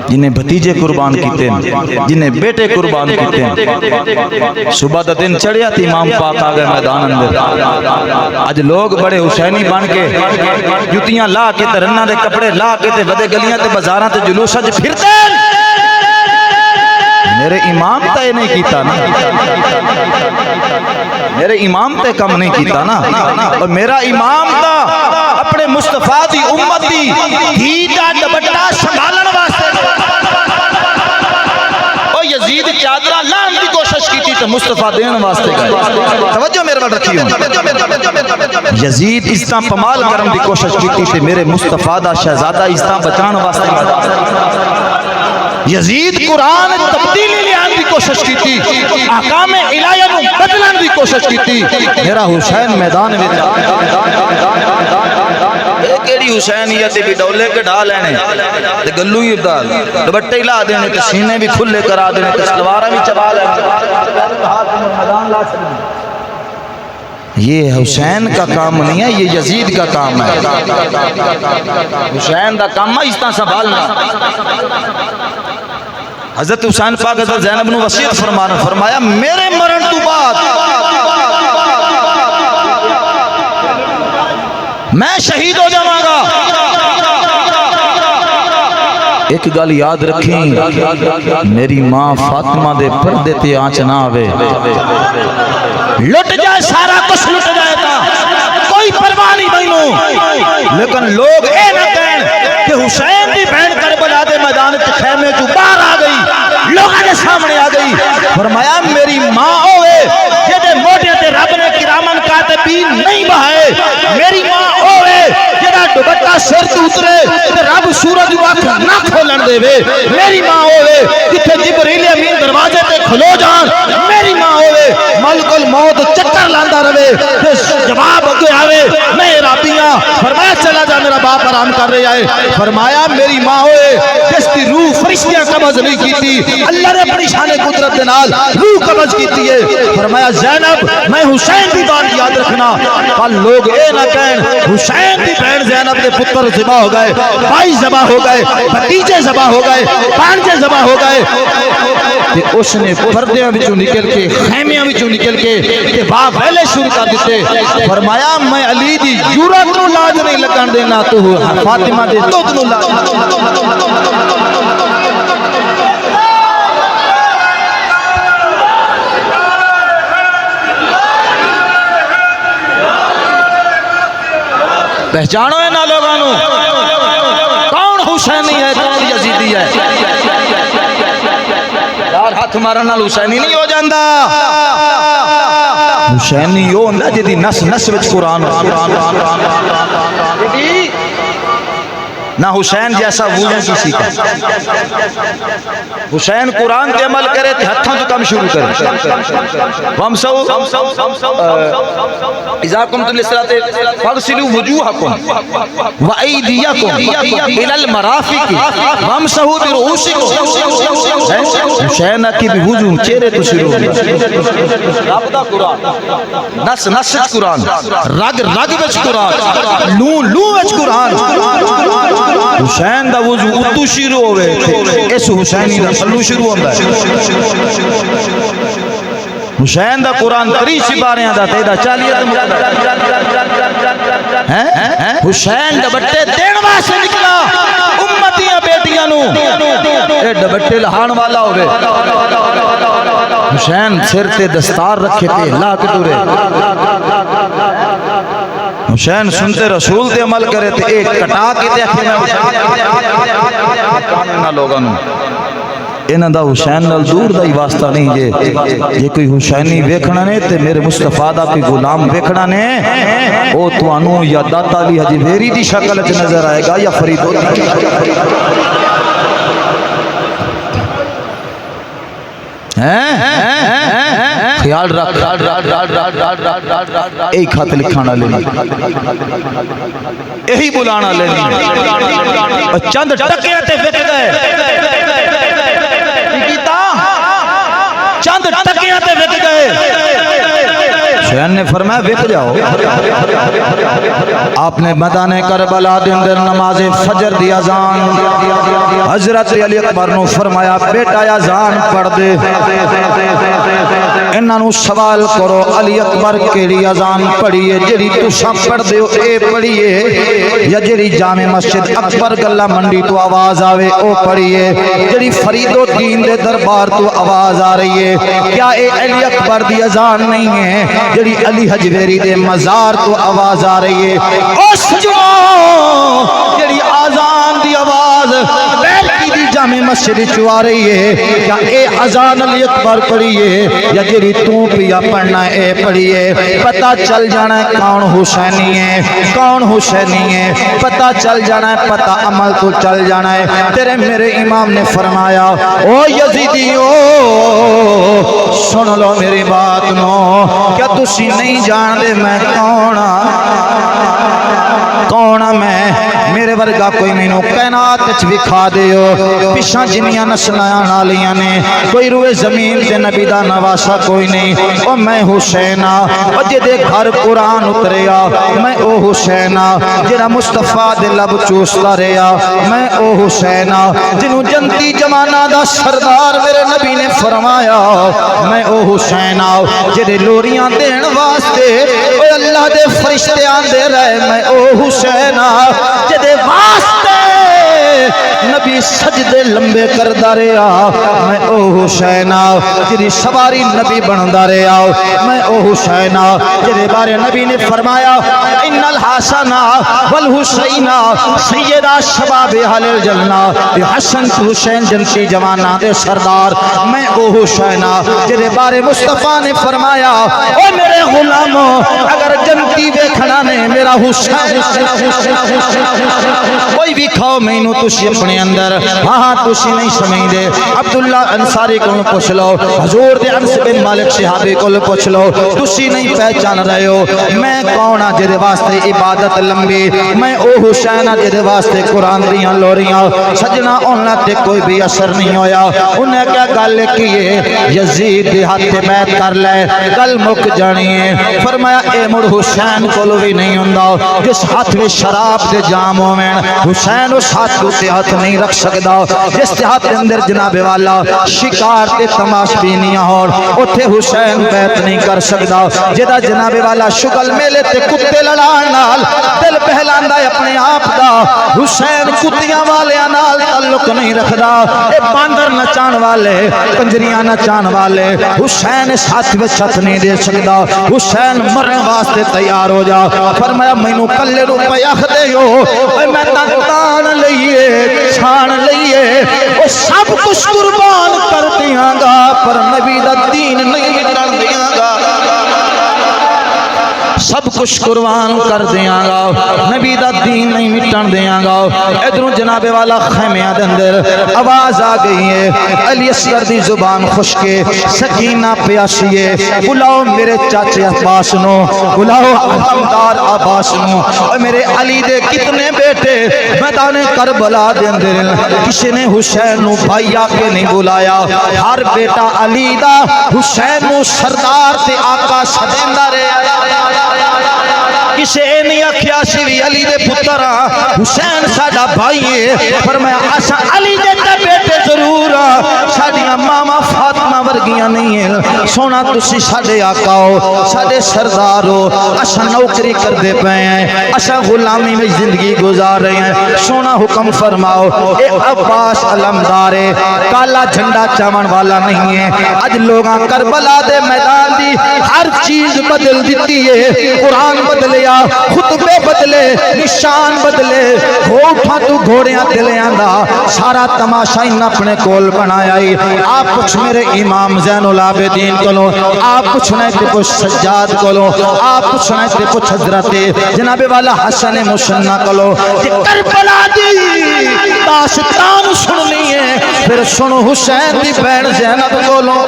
جنہیں بھتیجے قربان کیتے ہیں جنہیں بیٹے قربان کیتے ہیں صبح دا دن چڑھیا تھی امام پاک آگئے میدان اندر آج لوگ بڑے حسینی بن کے جتیاں لا کے ترنہ دے کپڑے لا کے تے ودے گلیاں تے بازاراں تے جلوساں تے پھرتے میرے امام تے یہ نہیں کیتا نا میرے امام تے کم نہیں کیتا نا اور میرا امام تا اپنے مصطفیٰ دی امت دی دھیتا دبٹا سنبھالن واسطے اور یزید چادرہ لان دی کوشش کی تھی تو مصطفیٰ دین واسطے گئے توجہ میرے بڑھ رکھی ہوں یزید اس طرح پمال کرم دی کوشش کی تھی کہ میرے مصطفیٰ دا شہزادہ اس طرح بچان واسطے گئے یزید قرآن تبدیلی لیان دی کوشش کی تھی احکام الہیہ نو بدلن دی کوشش کی تھی میرا حسین میدان میں کیڑی حسینیت بھی ڈولے کے ڈھا لینے تے گلو ہی ڈال دوپٹے لا دینے تے سینے بھی کھلے کرا دینے تے سلواریں بھی چبا لینے یہ حسین کا کام نہیں ہے یہ یزید کا کام ہے حسین دا کام ہے اس طرح سنبھالنا حضرت حسین پاک حضرت زینب نے وصیت فرمایا میرے مرن تو بعد میں شہید ہو جاؤں گا ایک گل یاد رکھیں میری ماں فاطمہ دے پردے تے آنچ نہ آوے لٹ جائے سارا کچھ لٹ جائے تا کوئی پرواہ نہیں بینوں لیکن لوگ اے نہ کہیں کہ حسین دی بہن کربلا دے میدان تے خیمے جو باہر آ گئی لوگوں کے سامنے آ گئی فرمایا میری ماں ہوئے جدے موٹے تے رب نے کرامن کاتبین نہیں بہائے میری ماں ہوئے جدہ دوپٹہ سر تے اترے تے رب سورج واقع نہ کھولن دے وے میری ماں ہوئے کتھے جبریل امین دروازے تے کھلو جان میری ماں ہوئے ملک الموت چکر لاندا رہے جواب اگے آوے میں رابیاں فرمایا چلا جا میرا باپ آرام کر رہا ہے فرمایا میری ماں ہوئے جس کی روح فرشتیاں قبض نہیں کیتی اللہ نے اپنی شان قدرت دے نال روح قبض کیتی ہے فرمایا زینب میں حسین دی بات یاد رکھنا کل لوگ اے نہ کہن حسین دی بہن زینب دے پتر ذبح ہو گئے بھائی ذبح ہو گئے بھتیجے ذبح ہو گئے بھانجے ذبح ہو گئے تے اس نے پردیاں وچوں نکل کے خیمیاں وچوں نکل کے تے باغ پہلے شروع کر دیتے فرمایا میں علی دی جرات نو لاج نہیں لگن دینا تو فاطمہ دے دودھ نو لاج پہچانو ہے نا لوگانو کون حسینی ہے کون یزیدی ہے یار ہاتھ مارن نال حسینی نہیں ہو جاندا حسینی ہو نہ جدی نس نس وچ قرآن نہ حسین جیسا وضو کسی کا حسین قرآن پہ عمل کرے تو ہتھوں تو کم شروع کرے وامسو اذا قمتم للصلاة فاغسلوا وجوهكم وأيديكم إلى المرافق وامسحوا برؤوسكم حسین کی بھی وضو چہرے تو شروع ہوگا رب دا قرآن نس نس قرآن رگ رگ وچ قرآن لو لو وچ قرآن حسین دا وضو اتو شروع ہوئے اس حسینی دا سلو شروع ہوندہ ہے حسین دا قرآن 30 بارے دا تیدہ 40 حسین دا بٹے دینوا سے نکلا امتیاں بیٹیاں نو اے ڈبٹے لہان والا ہوئے حسین سر تے دستار رکھے تے لا کے دورے حسین سنتے رسول تے عمل کرے تے ایک کٹا کے تے اکھے میں لوگاں نو انہاں دا حسین نال دور دا ہی واسطہ نہیں جے کوئی حسینی ویکھنا نے تے میرے مصطفیٰ دا کوئی غلام ویکھنا نے او توانوں یا داتا علی حجی ویری دی شکل وچ نظر آئے گا یا فریدو دی خیال رکھ ایک خط لکھانا لینی یہی بلانا لینی چند ٹکے تے وک گئے چند ٹکے تے وک گئے حسین نے فرمایا وک جاؤ آپ نے میدان کربلا دے اندر نماز فجر دی اذان حضرت علی اکبر نو فرمایا بیٹا اذان پڑھ دے انہاں نو سوال کرو علی اکبر کیڑی اذان پڑھیے جڑی تساں پڑھ دیو اے پڑھیے یا جڑی جامع مسجد اکبر گلہ منڈی تو آواز آوے او پڑھیے جڑی فرید الدین دے دربار تو آواز آ رہی ہے کیا اے علی اکبر دی اذان نہیں ہے جڑی علی حجویری دے مزار تو آواز آ رہی ہے او سجنوں جڑی آزان دی آواز بیلکی دی جامع مسجد چو آ رہی ہے کیا اے اذان علی اکبر پڑھیے یا جڑی تو پیا پڑھنا اے پڑھیے پتہ چل جانا ہے کون حسینی ہے کون حسینی ہے پتہ چل جانا ہے پتہ عمل تو چل جانا ہے تیرے میرے امام نے فرمایا او یزیدیو سن لو میری بات نو کیا تسی نہیں جان دے میں کون میں میرے ورگا کوئی مینوں کائنات وچ وکھا دیو پیشاں جنیاں نسلاں نالیاں نے کوئی روئے زمین تے نبی دا نواسا کوئی نہیں او میں حسین او جدے گھر قرآن اتریا میں او حسین جڑا مصطفیٰ دے لب چوستا رہیا میں او حسین جنوں جنتی زمانہ دا سردار میرے نبی نے فرمایا میں او حسین جڑے لوریاں دین واسطے او اللہ دے فرشتے آندے رہے میں او حسین جدے واسطے نبی سجدے لمبے کردہ رہا میں او حسین جدی سواری نبی بندہ رہا میں او حسین جدے بارے نبی نے فرمایا ان الحسن والحسین سیدہ شباب اہل الجنہ حسن حسین جنتی جوانہ دے سردار میں او حسین جدے بارے مصطفیٰ نے فرمایا او میرے غلاموں اگر جنتی دیکھنا نے میرا حسین کوئی بھی کھاؤ مینوں تو تسی اپنے اندر ہاں تسی نہیں سمجھدے عبداللہ انصاری کو پوچھ لو حضور دے انس بن مالک صحابی کو پوچھ لو تسی نہیں پہچان رہے ہو میں کون ہاں جدے واسطے عبادت لمبی میں او حسین جدے واسطے قرآن دیاں لوریاں سجنا انہاں تے کوئی بھی اثر نہیں ہویا انہیں کیا گل کیے یزید دے ہاتھ بیعت کر لے گل مک جانی ہے فرمایا اے مڑ حسین کولو بھی نہیں ہوندا جس ہاتھ میں شراب دے جام ہوویں حسین اس ہاتھ کو تے ہاتھ نہیں رکھ سکدا جس تے ہاتھ اندر جناب والا شکار تے تماش بینیاں ہون اوتھے حسین بیعت نہیں کر سکدا جدا جناب والا شغل میلے تے کتے لڑان نال دل بہلاندا اپنے آپ دا حسین کتیاں والیاں نال تعلق نہیں رکھدا اے باندر نچان والے پنجریاں نچان والے حسین اس ہاتھ وچ چھت نہیں دے سکدا حسین مرن واسطے تیار ہو جا فرمایا مینوں کلے نوں پیاخ دے ہو اے میں تان لئیے چھان لئیے او سب کچھ قربان کر دیاں گا پر نبی دا دین نہیں مٹن دیاں گا سب کچھ قربان کر دیاں گا نبی دا دین نہیں مٹن دیاں گا ادھروں جناب والا خیمیاں دے اندر آواز آ گئی ہے علی اصغر دی زبان خشکے سکینہ پیاسیے بلاؤ میرے چاچے عباس نو بلاؤ علمدار عباس نو اور میرے علی دے کتنے بیٹے میدان کربلا دے اندر کسی نے حسین نو بھائی آکے نہیں بلایا ہر بیٹا علی دا حسین نو سردار تے آقا سدیندہ رہے کسے نہیں آکھیا شیوی علی دے پترہ حسین ساڑا بھائی ہے فرمایا آسا علی دے بیٹے ضرور ساڑیاں ماما فاطمہ ورگیاں نہیں ہیں سونا تسی ساڑے آقا ہو ساڑے سردار ہو آسا نوکری کر دے پہ ہیں آسا غلامی میں زندگی گزار رہے ہیں سونا حکم فرماؤ اے عباس علمدار ہے کالا جھنڈا چاون والا نہیں ہے آج لوگاں کربلا دے میدان دی ہر چیز بدل دیتی ہے قرآن بدلیا خطبے بدلے نشان بدلے گھوٹھا تو گھوڑیاں دلے آندہ سارا تماشا ان اپنے کول بنایا ہی آپ کچھ میرے امام زین العابدین کو لو آپ کچھ نہیں تے کچھ سجاد کو لو آپ کچھ نہیں تے کچھ حضرت جناب والا حسن مسنہ کو لو کہ کربلا دی داستان سننی ہے پھر سنو حسین دی بہن زینب کو لو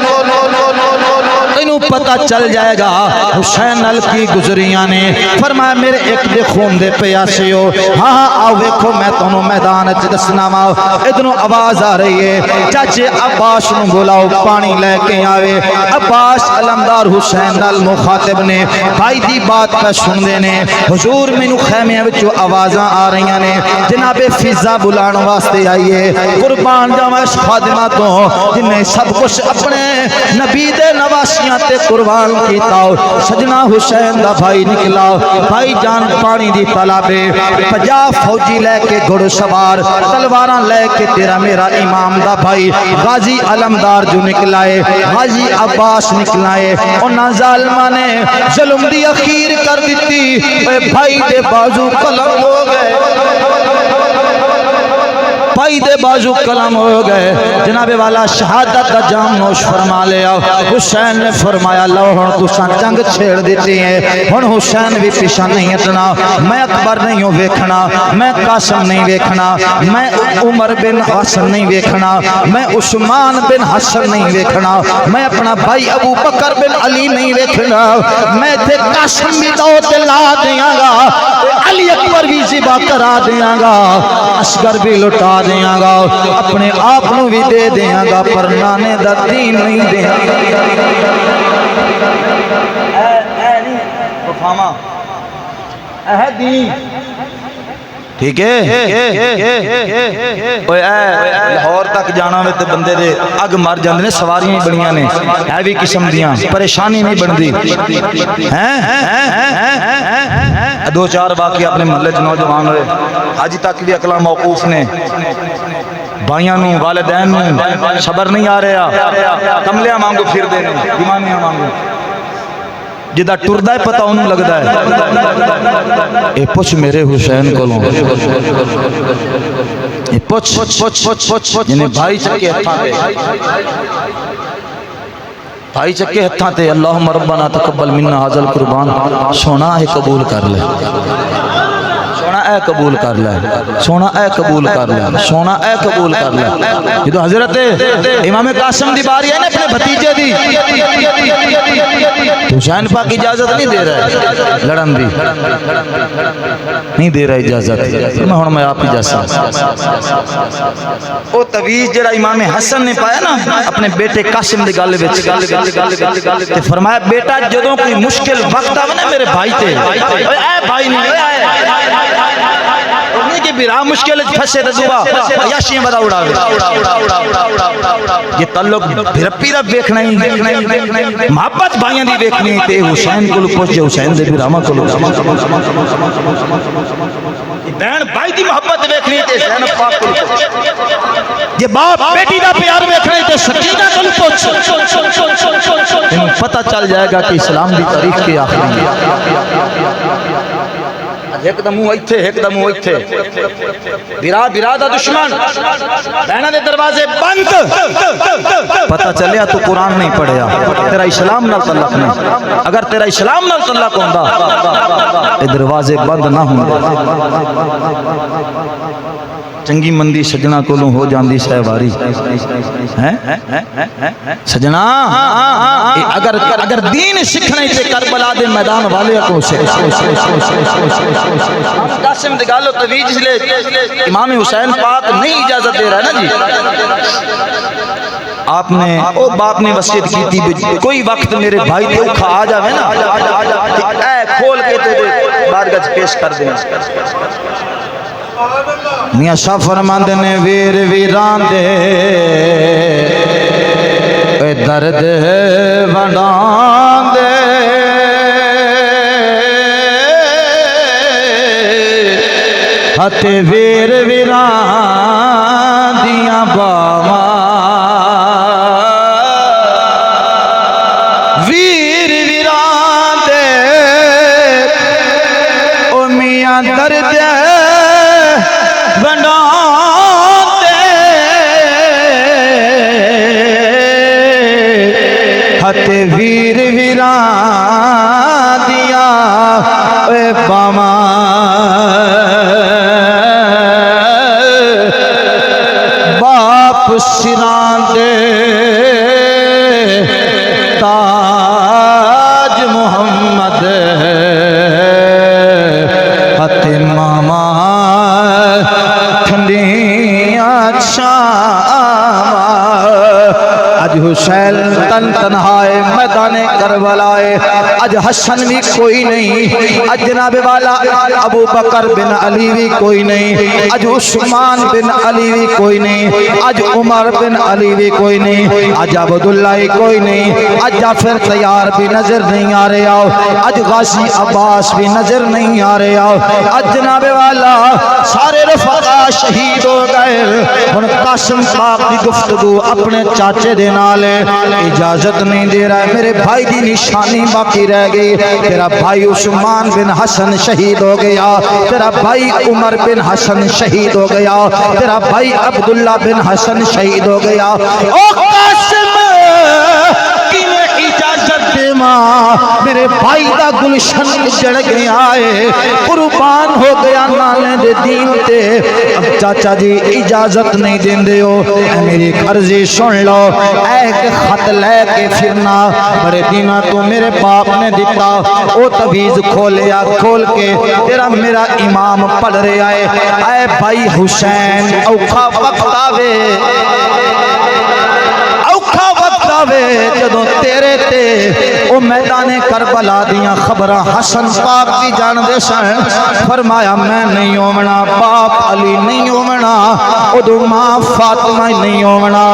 انہوں پتہ چل جائے گا حسین نل کی گزریاں نے فرمایا میرے ایک دے خون دے پیاسے ہو ہاں آؤ ویکھو میں تونوں میدان دسنا ماں ادھنوں آواز آ رہی ہے چاچے عباس نو بلاؤ پانی لے کے آوے عباس علمدار حسین نال مخاطب نے بھائی دی بات پہ سن دینے حضور مینوں خیمے وچوں آوازاں آ رہی نے جناب فضا بلان واسطے آئیے قربان جاواں اس خادمہ تو جن نے سب کچھ اپنے نبی دے نواسیاں تے قربان کیتا سجنا حسین دا بھائی نکلا بھائی جان پانی دی طلبے 50 فوجی لے کے گھڑ سوار تلواراں لے کے تیرا میرا امام دا بھائی غازی علمدار جو نکلائے غازی عباس نکلائے انہاں ظالماں نے ظلم دی اخیر کر دیتی اے بھائی دے بازو قلم ہو گئے بھائی دے بازو کلم ہو گئے جناب والا شہادت دا جام نوش فرما لیا حسین نے فرمایا لو ہن تساں جنگ چھیڑ دیتی ہے ہن حسین بھی پیچھے نہیں ہٹنا میں اکبر نہیں ہوں ویکھنا میں قاسم نہیں ویکھنا میں عمر بن حسن نہیں ویکھنا میں عثمان بن حسن نہیں ویکھنا میں اپنا بھائی ابو بکر بن علی نہیں ویکھنا میں تھے قاسم بھی دو لا دیاں گا علی اکبر بھی ذبح کرا دیاں گا اصغر بھی لٹا دیاں گا اپنے آپ نو بھی دے دیاں گا پر نانے دا دین نہیں دیاں گا اے نہیں بفاما اے دین ٹھیک ہے لاہور تک جانا میں تے بندے دے اگ مر جاندے نے سواریاں ہی بڑیاں نے ہے بھی قسم دیاں پریشانی نہیں بندی دو چار باقی اپنے محلے چ نوجوان ہوئے اج تک بھی اکلاں موقوف نے بھائیاں نو والدین نو صبر نہیں آ رہا کملیاں مانگو پھر دے نے دیوانیاں مانگو جدا ٹردا ہے پتہ انہوں لگدا ہے اے پوچھ میرے حسین کولوں اے پوچھ یعنی بھائی چکے ہتھاں تے بھائی چکے ہتھاں تے اللہم ربنا تقبل منا ھذا القربان سونا ہے قبول کر لے سونا بیٹا اے قبول کر لے سونا اے قبول کر لے سونا اے قبول کر لے یہ تو حضرت امام قاسم دی باری ہے نا اپنے بھتیجے دی حسین پاک اجازت نہیں دے رہا ہے لڑن دی نہیں دے رہا اجازت میں آپ اجازت او تویز جڑا امام حسن نے پایا نا اپنے بیٹے قاسم دی گل وچ تے فرمایا بیٹا جدوں کوئی مشکل وقت آوے نا میرے بھائی تے اے بھائی نہیں کہ بیرا مشکل پھسے تے دعا عیاشیاں بڑا اڑاوے یہ تعلق بھرپی رب ویکھنا ہی محبت بھائیاں دی ویکھنی تے حسین کول پہنچ جے حسین دے بیراما کول بہن بھائی دی محبت ویکھنی تے زینب پاک کول پہنچ یہ باپ بیٹی دا پیار ویکھنا تے سکینہ کول پہنچ پتہ چل جائے گا کہ اسلام دی تاریخ کے آخری ایک دمو ایتھے ایک دمو ایتھے بیرا دا دشمن بہنہ دے دروازے بند پتہ چلیا تو قرآن نہیں پڑھیا تیرا اسلام نال تعلق نہیں اگر تیرا اسلام نال تعلق ہوندا اے دروازے بند نہ ہوندے چنگی مندی سجنا کولوں ہو جاندی سہواری سجنا اگر دین سکھنے تے کربلا دے میدان والے کو سے قاسم دی گل تویج لے امام حسین پاک نہیں اجازت دے رہا ہے نا جی آپ نے او باپ نے وصیت کی تھی کوئی وقت میرے بھائی تے اوکھا آ جاوے نا اے کھول کے تے بارگاہ پیش کر دیں میاں شاہ فرماندے نے ویر ویران دے اے درد ونڈان دے ہتے ویر ویران دیاں باواں ویر ویران دے او میاں درد ویر ویران دیا اے باواں باپ سران دے تاج محمد ہتھ ماما ٹھنڈیاں شام اج حسین تن تنہائے میدان کربلائے اج حسن بھی کوئی نہیں اج جناب والا ابو بکر بن علی بھی کوئی نہیں اج عثمان بن علی بھی کوئی نہیں اج عمر بن علی بھی کوئی نہیں اج عبداللہ کوئی نہیں اج جعفر طیار بھی نظر نہیں آ رہے آؤ اج غازی عباس بھی نظر نہیں آ رہے آؤ اج جناب والا سارے رفقا شہید ہو گئے ہن قاسم پاک دی گفتگو اپنے چاچے دے نال اجازت نہیں دے رہا ہے میرے بھائی دی نشانی باقی رہ گئی تیرا بھائی عثمان بن حسن شہید ہو گیا تیرا بھائی عمر بن حسن شہید ہو گیا تیرا بھائی عبداللہ بن حسن شہید ہو گیا او قاسم اجازت دے ماں میرے بھائی دا گلشن جڑ گیا ہے قربان ہو گیا نالے دے دین تے اب چاچا جی اجازت نہیں دین دے ہو اے میری عرضی سن لو ایک خط لے کے پھرنا بڑے دینہ تو میرے باپ نے دیتا او تویز کھولیا کھول کے تیرا میرا امام پڑھ رہے آئے اے بھائی حسین اوکھا وقت آوے جدوں تیرے تے او میدان کربلا دیاں خبراں حسن پاک دی جان دے سن فرمایا میں نہیں ہومنا باپ علی نہیں ہومنا ادو ماں فاطمہ نہیں ہومنا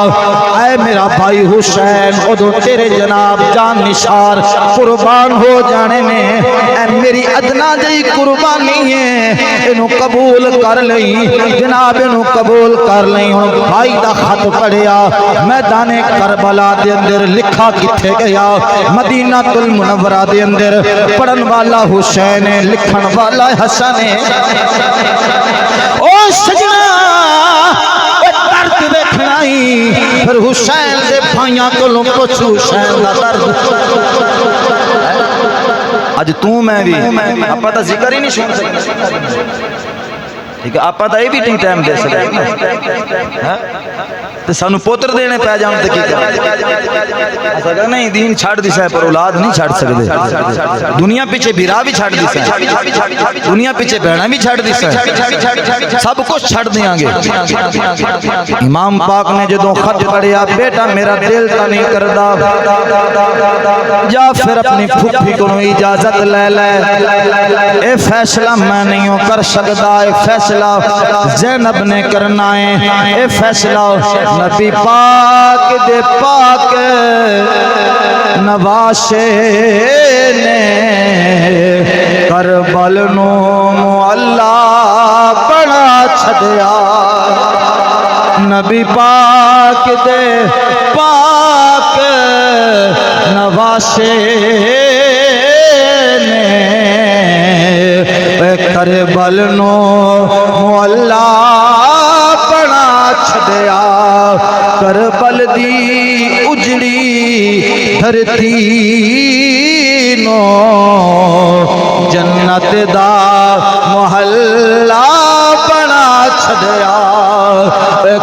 اے میرا بھائی حسین ادو تیرے جناب جان نثار قربان ہو جانے میں اے میری ادنا جی قربانی ہے انہوں قبول کر لئی جناب انہوں قبول کر لئی بھائی دا خط پڑھیا میدان کربلا دے اندر لکھا کتھے گیا مدینہ المنورہ دے اندر پڑھن والا حسین لکھن والا حسن او سجنا درد دیکھنا ہی پھر حسین دے بھائیاں کو پوچھ حسین دا درد اج تو میں بھی آپ پتہ ذکر ہی نہیں سن سکتے ٹھیک ہے آپ تو یہ بھی نہیں ٹائم دے سکتے تو سانو پوتر دینے پہ جان تو کی کریں نہیں دین چھاڑ دیسا ہے پر اولاد نہیں چھاڑ سکتے دنیا پیچھے بیرا بھی چھاڑ دیسا ہے دنیا پیچھے بہنا بھی چھاڑ دیسا ہے سب کچھ چھاڑ دیاں گے امام پاک نے جدوں خط پڑھیا بیٹا میرا دل تا نہیں کردا جا پھر اپنی پھپھی کو اجازت لے لے اے فیصلہ میں نہیں کر سکتا اے فیصلہ زینب نے کرنا ہے اے فیصلہ نبی پاک دے پاک نواشے نے کربل نو معلا بڑا چھڈیا نبی پاک دے پاک نواشے نے کربل نو معلا بڑا چھڈیا کربل دی اجڑی دھرتی نو جنت دا محلہ بنا چھڈیا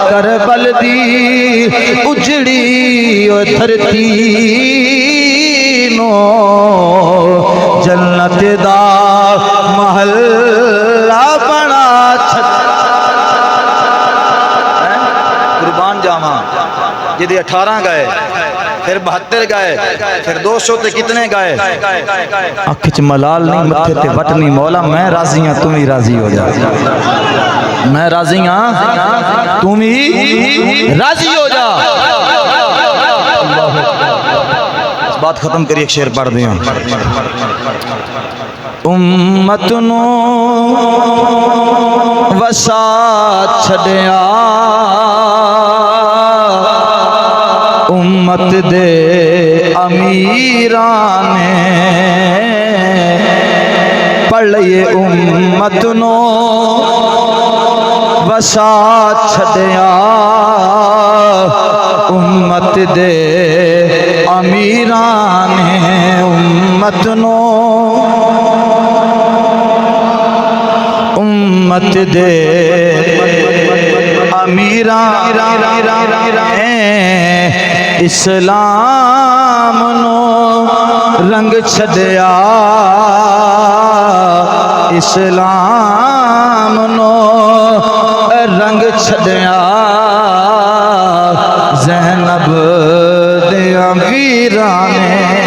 کربل دی اجڑی دھرتی نو جنت دا محلہ بنا چھڈیا قربان جاواں جدے 18 گئے پھر 72 گئے پھر 200 تے کتنے گئے اکھ چ ملال نہیں متھے تے وٹ نہیں مولا میں راضی ہاں تم ہی راضی ہو جا میں راضی ہاں تم ہی راضی ہو جا اس بات ختم کری ایک شعر پڑھ دیاں امت نو وسا چھڈیا امت دے امیران نے پڑھ لئے امت نو وسا چھڈیا امت دے امیران نے امت نو امت دے امیران اسلام نو رنگ چھڈیا اسلام نو رنگ چھڈیا زینب دے امیراں نے